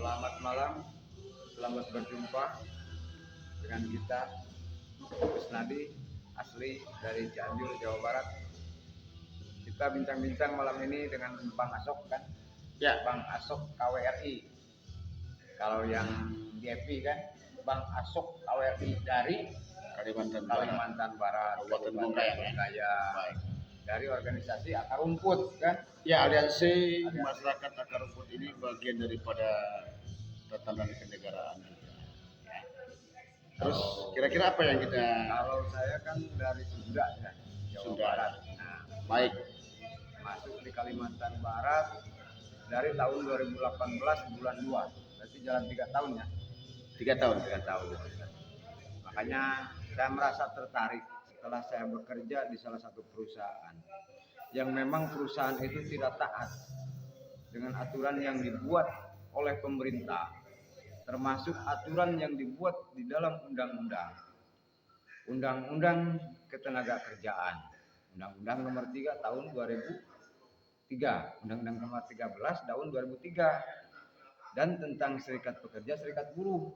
Selamat malam, selamat berjumpa dengan kita, Kusnadi, asli dari Cianjur, Jawa Barat. Kita bincang-bincang malam ini dengan Bang Asok kan? Ya, Bang Asok KWRI. Kalau yang di FB kan, Bang Asok KWRI dari Kalimantan Barat, Kabupaten Bongkayang ya. Baik. Dari organisasi Akar Rumput kan? Ya, Aliansi Masyarakat Akar Rumput ini bagian daripada tatanan kenegaraan kita. Ya. Terus kira-kira apa yang kita? Kalau saya kan dari Sunda ya, Jawa Sunda. Barat. Nah, Baik. masuk di Kalimantan Barat dari tahun 2018 bulan 2. Berarti jalan 3 tahun ya. 3 tahun. 3 tahun. Makanya saya merasa tertarik setelah saya bekerja di salah satu perusahaan yang memang perusahaan itu tidak taat dengan aturan yang dibuat oleh pemerintah, termasuk aturan yang dibuat di dalam Undang-Undang Ketenagakerjaan, Undang-Undang Nomor 3 tahun 2003, Undang-Undang Nomor 13 tahun 2003, dan tentang Serikat Pekerja, Serikat Buruh.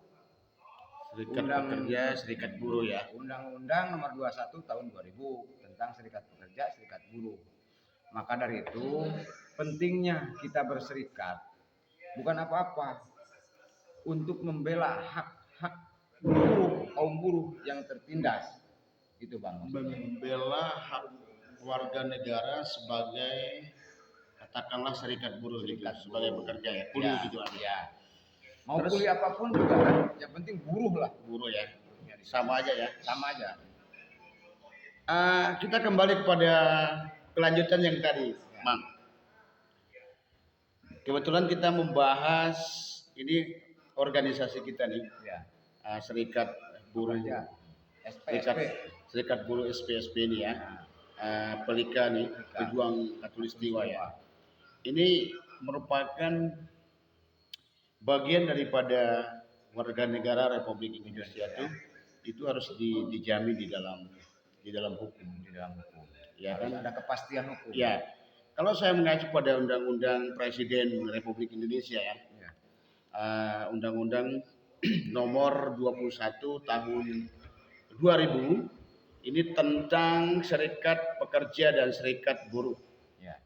Pekerja, Serikat Buruh ya. Undang-Undang Nomor 21 tahun 2000 tentang Serikat Pekerja, Serikat Buruh. Maka dari itu pentingnya kita berserikat bukan apa-apa untuk membela hak-hak buruh, kaum buruh yang tertindas. Itu Bang. Membela hak warga negara sebagai katakanlah serikat buruh gitu, sebagai pekerja ya, kuli ya, gitu aja. Ya. Mau kuli apapun juga kan, yang penting buruh lah. Buruh ya, sama aja ya. Sama aja. Kita kembali kepada kelanjutan yang tadi, Mang. Kebetulan kita membahas ini organisasi kita nih, Ya. Serikat Buruh, Serikat Buruh SPSP ini ya, Pelika nih, Pejuang Katulistiwa ya. Ini merupakan bagian daripada warga negara Republik Indonesia itu harus dijamin di dalam hukum, Ya kan, ada kepastian hukum. Ya. Kalau saya mengacu pada Undang-Undang Presiden Republik Indonesia ya. Undang-Undang Nomor 21 Tahun 2000 ini tentang Serikat Pekerja dan Serikat Buruh. Ya.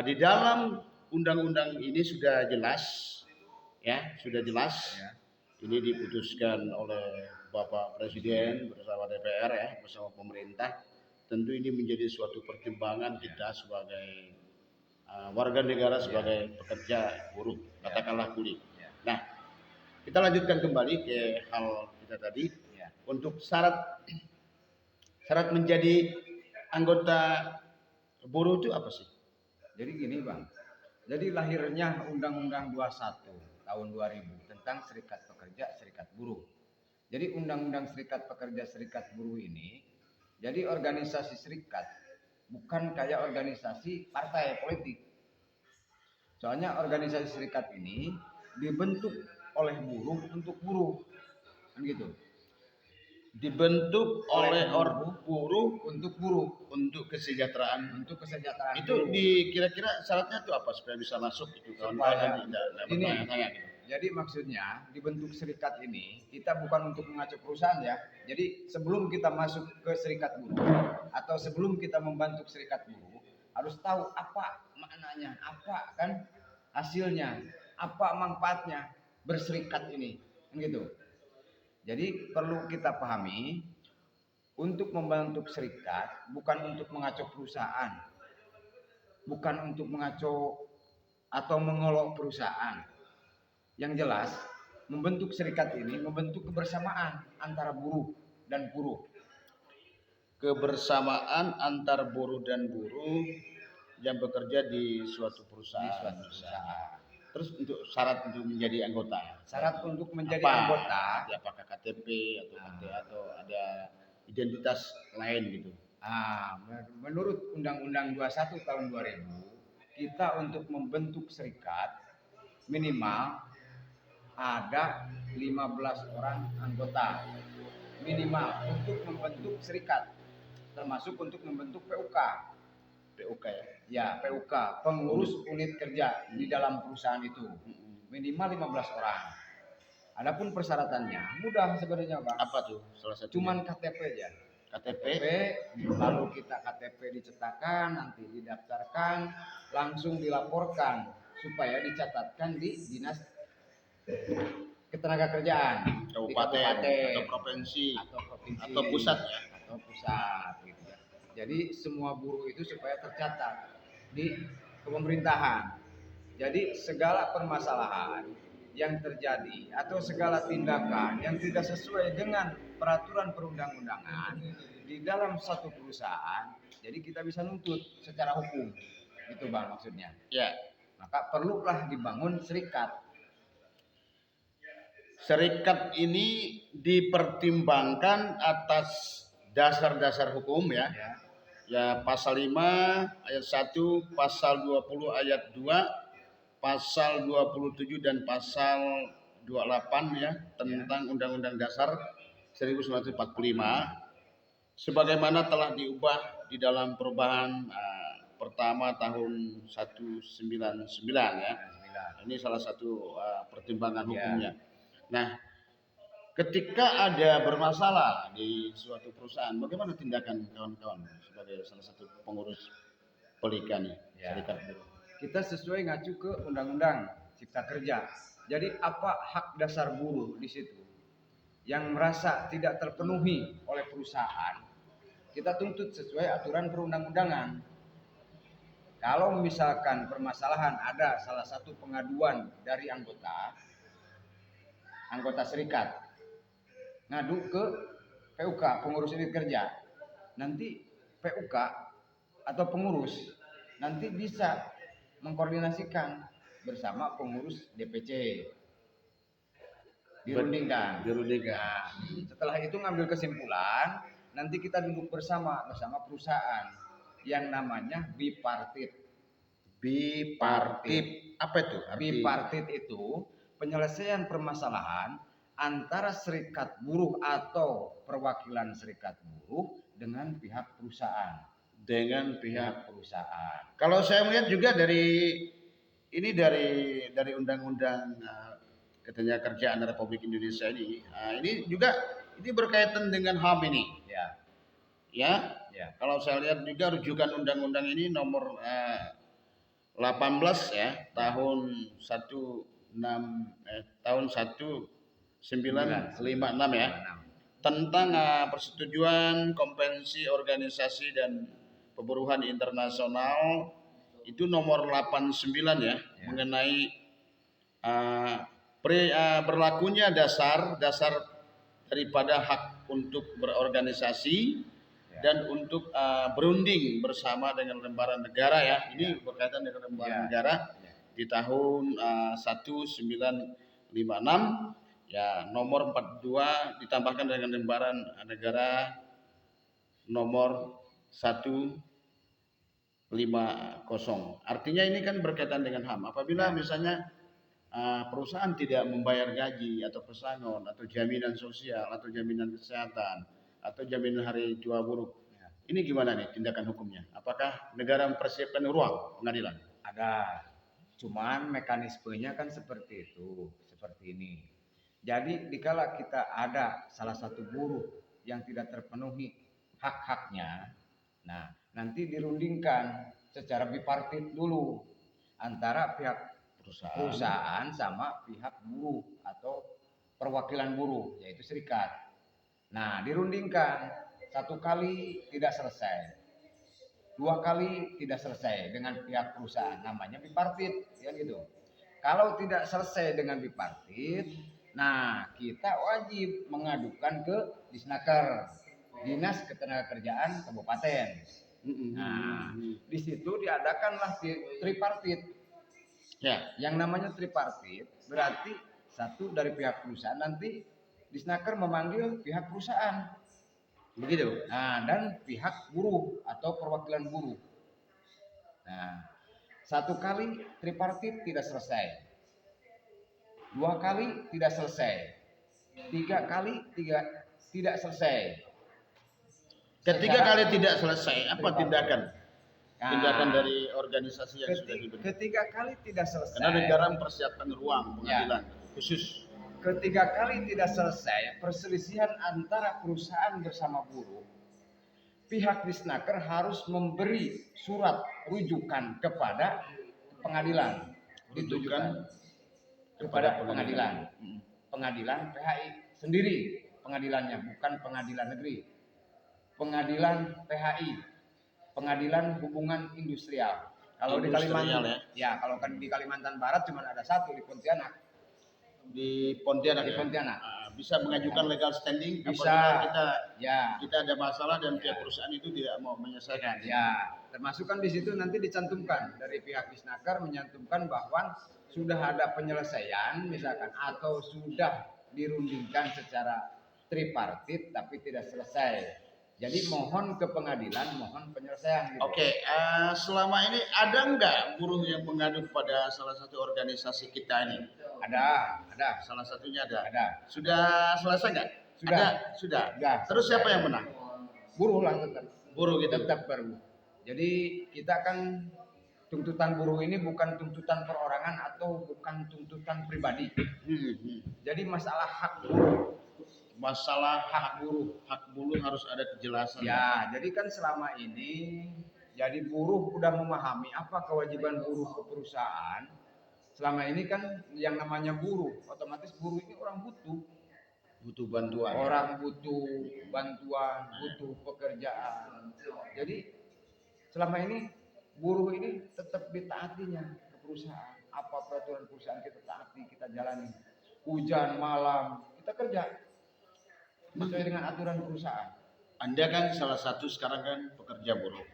Di dalam undang-undang ini sudah jelas ya. Ini diputuskan oleh Bapak Presiden bersama DPR ya, bersama pemerintah. Tentu ini menjadi suatu pertimbangan kita sebagai warga negara, sebagai pekerja buruh, katakanlah kuli. Nah, kita lanjutkan kembali ke hal kita tadi. Untuk syarat menjadi anggota buruh itu apa sih? Jadi gini Bang, jadi lahirnya Undang-Undang 21 tahun 2000 tentang Serikat Pekerja, Serikat Buruh. Jadi Undang-Undang Serikat Pekerja, Serikat Buruh ini jadi organisasi serikat, bukan kayak organisasi partai politik. Soalnya organisasi serikat ini dibentuk oleh buruh untuk buruh, kan gitu. Dibentuk oleh buruh untuk kesejahteraan. Itu kira-kira syaratnya itu apa supaya bisa masuk itu kawan-kawan ini. Jadi maksudnya dibentuk serikat ini kita bukan untuk mengacu perusahaan ya. Jadi sebelum kita masuk ke serikat buruh atau sebelum kita membantu serikat buruh harus tahu apa maknanya, apa kan hasilnya, apa manfaatnya berserikat ini, kan gitu. Jadi perlu kita pahami untuk membantu serikat bukan untuk mengacu perusahaan, bukan untuk mengacu atau mengolok perusahaan. Yang jelas, membentuk serikat ini membentuk kebersamaan antara buruh dan buruh. Kebersamaan antar buruh dan buruh yang bekerja di suatu perusahaan. Terus untuk syarat untuk menjadi anggota. Syarat untuk menjadi anggota, apakah KTP atau ada identitas lain gitu. Menurut Undang-Undang 21 tahun 2000, kita untuk membentuk serikat minimal ada 15 orang anggota minimal untuk membentuk serikat, termasuk untuk membentuk PUK ya, PUK, pengurus unit kerja di dalam perusahaan itu. minimal 15 orang. Adapun persyaratannya mudah sebenarnya, Pak. Apa tuh salah satu? Cuman KTP aja. KTP, lalu kita KTP dicetakkan, nanti didaftarkan, langsung dilaporkan supaya dicatatkan di dinas ketenagakerjaan di kabupaten kabupaten atau provinsi provinsi atau pusat ya. atau pusat gitu ya. Jadi semua buruh itu supaya tercatat di pemerintahan. Jadi segala permasalahan yang terjadi atau segala tindakan yang tidak sesuai dengan peraturan perundang-undangan di dalam satu perusahaan, jadi kita bisa nuntut secara hukum. Itu Bang maksudnya. Ya. Maka perlulah dibangun serikat. Serikat ini dipertimbangkan atas dasar-dasar hukum ya. Ya, pasal 5 ayat 1, pasal 20 ayat 2, pasal 27 dan pasal 28 ya tentang Undang-Undang Dasar 1945 sebagaimana telah diubah di dalam perubahan pertama tahun 199 ya. Ini salah satu pertimbangan hukumnya. Nah, ketika ada bermasalah di suatu perusahaan, bagaimana tindakan kawan-kawan sebagai salah satu pengurus Pelika nih? Serikat buruh. Kita sesuai ngacu ke Undang-Undang Cipta Kerja. Jadi apa hak dasar buruh di situ yang merasa tidak terpenuhi oleh perusahaan, kita tuntut sesuai aturan perundang-undangan. Kalau misalkan permasalahan ada salah satu pengaduan dari anggota serikat, ngadu ke PUK, pengurus unit kerja, nanti PUK atau pengurus nanti bisa mengkoordinasikan bersama pengurus DPC, dirundingkan. Nah, setelah itu ngambil kesimpulan, nanti kita duduk bersama perusahaan yang namanya bipartit. Bipartit apa itu? Bipartit itu penyelesaian permasalahan antara serikat buruh atau perwakilan serikat buruh dengan pihak perusahaan. Kalau saya melihat juga dari Undang-Undang Ketenagakerjaan Republik Indonesia ini juga ini berkaitan dengan HAM ini. Ya. Kalau saya lihat juga rujukan undang-undang ini nomor 18 ya tahun 1956 ya tentang persetujuan konvensi organisasi dan pemburuhan internasional itu nomor 89 ya. Mengenai berlakunya dasar daripada hak untuk berorganisasi dan untuk berunding bersama dengan lembaran negara ya. Ini berkaitan dengan lembaran negara di tahun 1956 ya, nomor 42 ditambahkan dengan lembaran negara nomor 150. Artinya ini kan berkaitan dengan HAM. Apabila misalnya perusahaan tidak membayar gaji atau pesangon atau jaminan sosial atau jaminan kesehatan atau jaminan hari tua buruh, ini gimana nih tindakan hukumnya? Apakah negara mempersiapkan ruang pengadilan? Ada, cuman mekanismenya kan seperti ini. Jadi dikala kita ada salah satu buruh yang tidak terpenuhi hak-haknya, nah nanti dirundingkan secara bipartit dulu antara pihak perusahaan sama pihak buruh atau perwakilan buruh, yaitu serikat. Nah, dirundingkan, 1 kali tidak selesai, 2 kali tidak selesai dengan pihak perusahaan, namanya bipartit, ya gitu. Kalau tidak selesai dengan bipartit, nah kita wajib mengadukan ke Disnaker, Dinas Ketenagakerjaan Kabupaten. Nah, di situ diadakanlah tripartit. Ya, yang namanya tripartit berarti satu dari pihak perusahaan, nanti Disnaker memanggil pihak perusahaan, begitu. Nah, dan pihak buruh atau perwakilan buruh. Nah, 1 kali tripartit tidak selesai, 2 kali tidak selesai, 3 kali tidak selesai. Ketiga kali tidak selesai, apa tindakan? Nah, tindakan dari organisasi yang sudah dibentuk. Ketiga kali tidak selesai. Karena negara mempersiapkan ruang pengadilan khusus. Ketiga kali tidak selesai perselisihan antara perusahaan bersama buruh, pihak Disnaker harus memberi surat rujukan kepada pengadilan, ditujukan kepada pengadilan. Pengadilan PHI sendiri pengadilannya, bukan pengadilan negeri. Pengadilan PHI, pengadilan hubungan industrial. Kalau di Kalimantan, kalau kan di Kalimantan Barat cuma ada satu di Pontianak. Di Pontianak. Bisa mengajukan legal standing bisa kita ada masalah dan pihak perusahaan itu tidak mau menyelesaikan. Ya, termasuk kan di situ nanti dicantumkan dari pihak Disnaker menyantumkan bahwa sudah ada penyelesaian misalkan atau sudah dirundingkan secara tripartit tapi tidak selesai. Jadi mohon ke pengadilan, mohon penyelesaian. Gitu. Oke, selama ini ada nggak buruh yang mengadu kepada salah satu organisasi kita ini? Ada. Salah satunya ada. Sudah selesai nggak? Sudah. Terus siapa yang menang? Buruh lah tetap. Buruh gitu. Tetap buruh. Jadi kita kan tuntutan buruh ini bukan tuntutan perorangan atau bukan tuntutan pribadi. Jadi masalah hak buruh. Masalah hak buruh harus ada kejelasan. Ya, jadi kan selama ini jadi buruh udah memahami apa kewajiban buruh ke perusahaan. Selama ini kan yang namanya buruh, otomatis buruh ini orang butuh bantuan. Orang butuh bantuan, butuh pekerjaan. Jadi selama ini buruh ini tetap ditaatinya ke perusahaan. Apa peraturan perusahaan kita taati, kita jalani. Hujan, malam, kita kerja sesuai dengan aturan perusahaan. Anda kan salah satu sekarang kan pekerja buruh.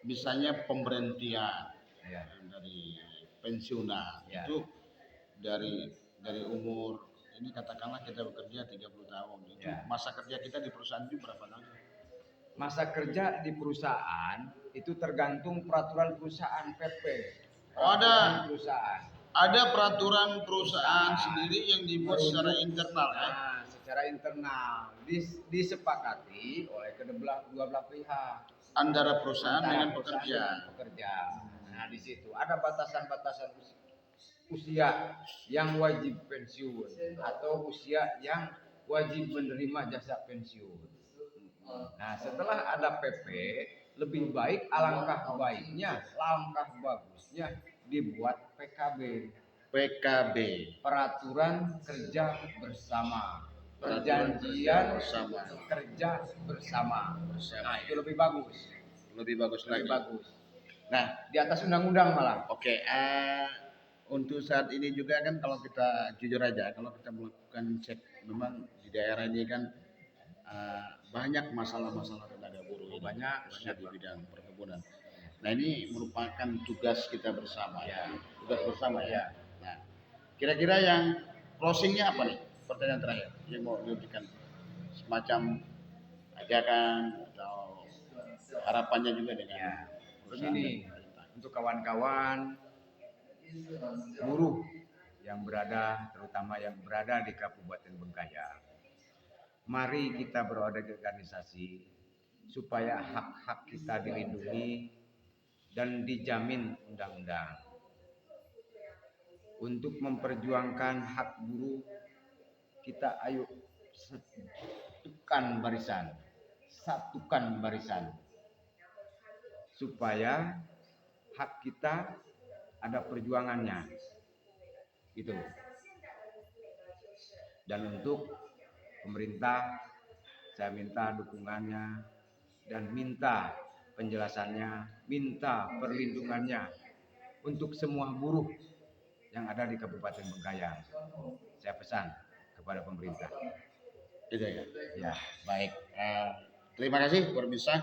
Misalnya pemberhentian dari pensiunan itu dari umur ini katakanlah kita bekerja 30 tahun itu masa kerja kita di perusahaan itu berapa lama? Masa kerja di perusahaan itu tergantung peraturan perusahaan PP. Ada peraturan perusahaan sendiri yang dibuat secara internal secara internal disepakati oleh dua belah pihak antara perusahaan dengan pekerja. Nah, di situ ada batasan-batasan usia yang wajib pensiun atau usia yang wajib menerima jasa pensiun. Nah, setelah ada PP, lebih baik alangkah bagusnya dibuat PKB. Peraturan kerja bersama. Perjanjian kerja bersama. Nah, itu lebih bagus. Lebih bagus. Nah, di atas undang-undang malah. Oke, untuk saat ini juga kan kalau kita jujur aja, kalau kita melakukan cek memang di daerah ini kan banyak masalah-masalah tenaga buruh banyak di bidang perkebunan. Nah, ini merupakan tugas kita bersama ya. Nah, kira-kira yang closingnya apa nih? Pertanyaan terakhir yang mau diberikan semacam ajakan atau harapannya juga dengan begini untuk kawan-kawan buruh yang terutama yang berada di Kabupaten Bengkayang. Mari kita berorganisasi supaya hak-hak kita dilindungi dan dijamin undang-undang. Untuk memperjuangkan hak buruh, kita ayo satukan barisan supaya hak kita ada perjuangannya. Gitu. Dan untuk pemerintah saya minta dukungannya dan minta penjelasannya, minta perlindungannya untuk semua buruh yang ada di Kabupaten Bengkayang. Saya pesan kepada pemerintah. Itu ya. Baik. Terima kasih pemirsa.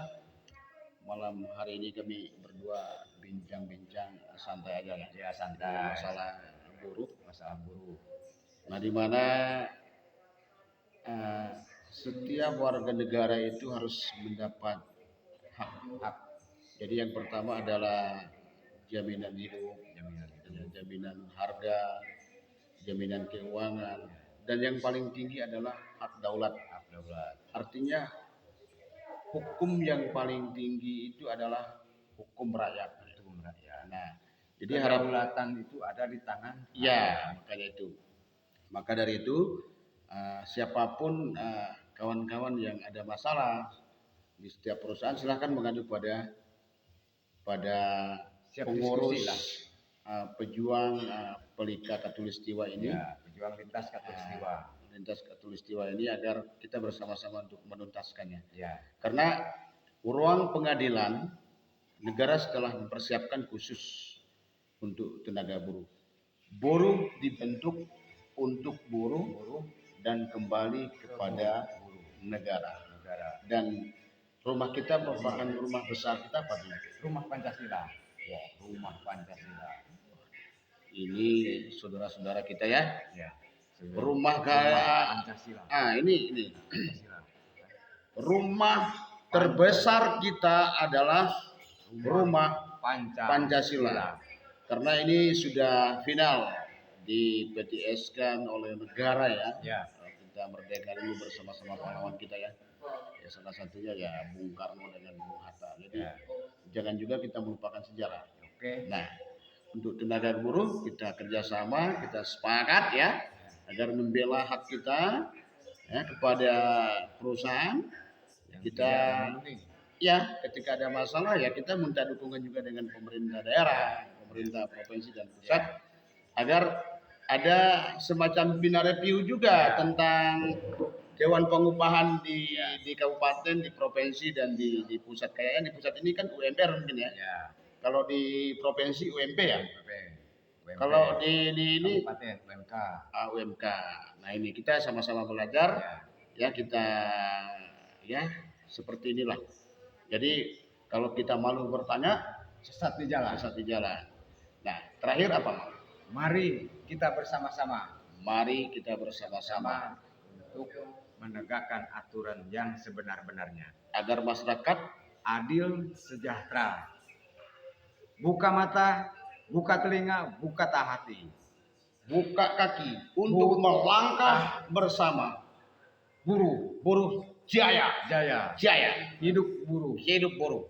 Malam hari ini kami berdua bincang-bincang santai aja ya. Santai. Masalah buruh. Nah, di mana setiap warga negara itu harus mendapat hak. Jadi yang pertama adalah jaminan hidup, jaminan harga, jaminan keuangan, dan yang paling tinggi adalah hak daulat. Artinya hukum yang paling tinggi itu adalah hukum rakyat. Hukum rakyat. Nah, jadi harap kedaulatan itu ada di tangan ya, makanya itu. Maka dari itu siapapun kawan-kawan yang ada masalah di setiap perusahaan silahkan mengadu pada Siap pengurus diskusi lah. pejuang Pelika Katulistiwa ini, Ya, pejuang lintas katulistiwa. lintas Katulistiwa ini agar kita bersama-sama untuk menuntaskannya. Ya, Karena ruang pengadilan negara setelah mempersiapkan khusus untuk tenaga buruh. Buruh dibentuk untuk buruh dan kembali kepada negara. Dan rumah kita merupakan rumah besar kita pada rumah Pancasila. Ya, rumah Pancasila. ini saudara-saudara kita ya. Ya. Rumah kayak Pancasila. ini Pancasila. rumah terbesar kita adalah rumah Pancasila. Karena ini sudah final di PTS-kan oleh negara ya. Ya. Kita merdeka dulu bersama-sama pahlawan kita ya. Ya salah satunya ya Bung Karno dengan Bung Hatta. Jadi jangan juga kita melupakan sejarah. Oke. Nah, untuk tenaga buruh kita kerjasama, kita sepakat ya agar membela hak kita ya kepada perusahaan. Kita ya ketika ada masalah ya kita minta dukungan juga dengan pemerintah daerah, pemerintah provinsi dan pusat agar ada semacam bina review juga tentang dewan pengupahan di kabupaten, di provinsi dan di pusat. Kayaknya di pusat ini kan UMR mungkin ya. Kalau di provinsi UMP ya. Kalau di ini Kabupaten UMK. UMK. Nah ini kita sama-sama belajar ya kita ya seperti inilah. Jadi kalau kita malu bertanya Sesat di jalan. Nah terakhir apa? Mari kita bersama-sama. Mari kita bersama-sama untuk menegakkan aturan yang sebenar-benarnya. Agar masyarakat adil, sejahtera. Buka mata, buka telinga, buka hati. Buka kaki untuk melangkah bersama. Buruh jaya. Hidup buruh.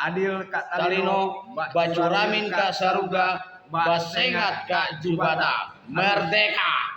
Adil Kak Talino, Bacuramin Kak Saruga, Basengat Kak Jubata. Merdeka.